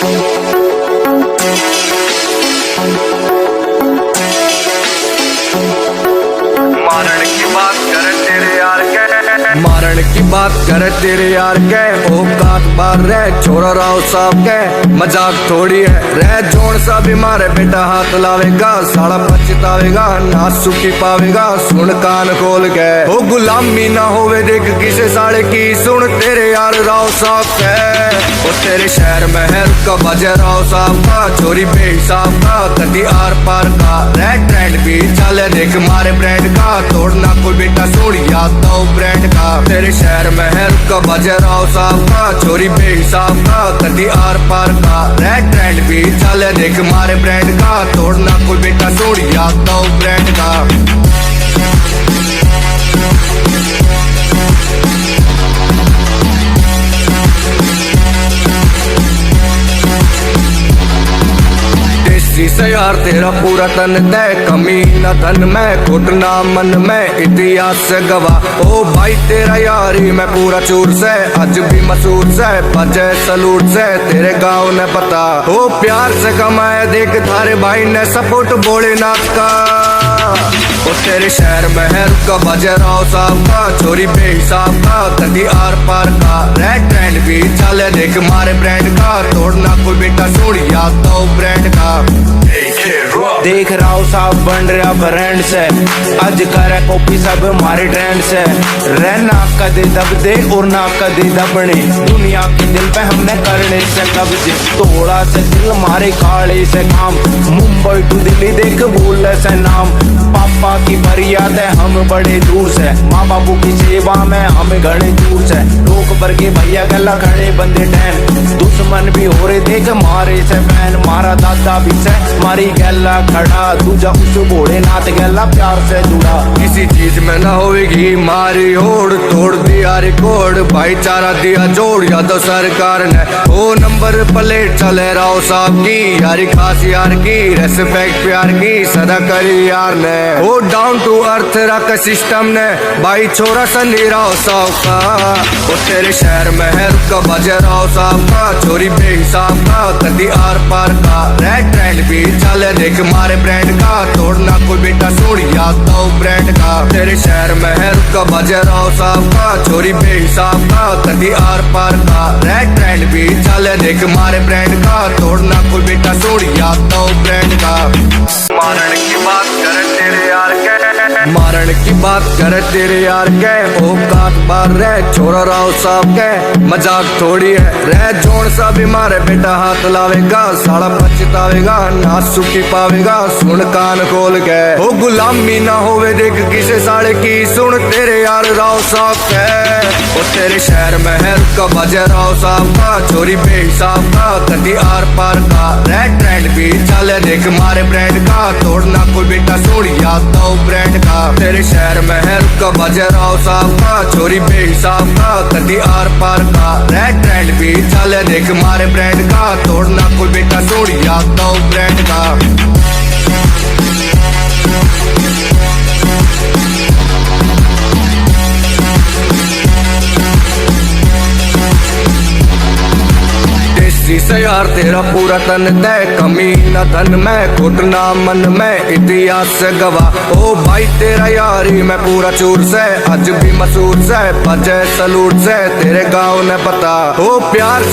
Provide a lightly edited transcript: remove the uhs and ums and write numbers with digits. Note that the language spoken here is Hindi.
मारण की बात करे तेरे यार के औकात बार रह छोरा राव साहब के मजाक थोड़ी है रह जोड़ सा भी मारे बेटा हाथ लावेगा साड़ा पछतावेगा ना सुखी पावेगा सुन कान खोल के ओ गुलामी ना होवे देख किसे साड़े की सुन तेरे यार राव साहब के ओ तेरे शहर में है का बजे राव साहब का चोरी बेहिसाब का कदी आर पार का रेड ट्रेंड भी चले देख मारे ब्रांड का तोड़ना कोई बेटा सोड़ याद दो ब्रांड का तेरे शहर में है का बजे राव साहब का चोरी बेहिसाब का कदी आर पार का रेड ट्रेंड भी चले देख मारे ब्रांड का तोड़ना कोई बेटा सोड़ याद दो ब्रांड का। से यार तेरा पूरा तन दे कमी न धन में घुटना मन में इतिहास से गवा ओ भाई तेरा यारी मैं पूरा चूर से आज भी मसूर से बजे सलूट से तेरे गांव ने पता ओ प्यार से कमाए देख थारे भाई ने सपोर्ट भोलेनाथ का ओ तेरे शहर में है का बजे राव साहब का चोरी बेहिसाब का कदी आर पार का रेड ट्रेंड भी चले देख मारे ब्रांड का तोड़ना कोई बेटा सोड़ याद दो ब्रांड का। देख राव साहब बन रहा ब्रांड से आज करे कॉपी सब हमारे ट्रेंड से रहना कदे दब दे और ना कदे दबने दुनिया के दिल पे हमने करने से कब्जे थोड़ा से दिल मारे खाड़े से काम मुंबई टू दिल्ली देख बोल से नाम पापा की फरियाद है हम बड़े दूर से माँ बापू की सेवा में हम घने दूर से लोग पर के भैया गला खड़े बंदे टैन दुश्मन भी हो रहे देख मारे से फैन मारा दादा भी से मारी गला खड़ा दूजा उस भोलेनाथ गला प्यार से जुड़ा किसी चीज में ना होगी मारी होड़ तोड़ दिया रिकॉर्ड भाईचारा दिया जोड़ या तो सरकार ने ओ नंबर प्लेट चले राव साहब की यारी खास यार की रेस्पेक्ट प्यार की सदा करी यार ने ओ डाउन टू अर्थ रख सिस्टम ने भाई छोरा सनी राव साहब का ओ तेरे शहर में है का बजे राव साहब का चोरी बेहिसाब का कदी आर पार का रेड ट्रेंड भी चले देख मारे ब्रांड का तोड़ना कोई बेटा सोड़ याद दो ब्रांड का तेरे शहर में है का बजे राव साहब का चोरी बेहिसाब का कदी आर पार का रेड ट्रेंड भी चले देख मारे ब्रांड का तोड़ना कोई बेटा सोड़ याद दो ब्रांड का। मारण की बात करे तेरे यार के मारण की बात करे तेरे यार के औकात बार रह छोरा राव साहब के मजाक थोड़ी है रह जोड़ सा भी मारे बेटा हाथ लावेगा साड़ा पछतावेगा ना सुखी पावेगा सुन कान खोल के ओ गुलामी ना होवे देख किसे साड़े की सुन तेरे यार राव साहब के ओ तेरे शहर में है का बजे राव साहब का चोरी बेहिसाब का कदी आर पार का रेड ट्रेंड भी चले देख मारे ब्रांड का तोड़ना कोई बेटा सोड़ याद दो ब्रांड का तेरे शहर में है का बजे राव साहब का चोरी बेहिसाब का कदी आर पार का रेड ट्रेंड भी चले देख मारे ब्रांड का तोड़ना कोई बेटा सोड़ याद दो ब्रांड का। से यार तेरा पूरा तन दे कमी न धन में घुटना मन में इतिहास से गवा ओ भाई तेरा यारी मैं पूरा चूर से आज भी मसूर से बजे सलूट से तेरे गांव ने पता ओ प्यार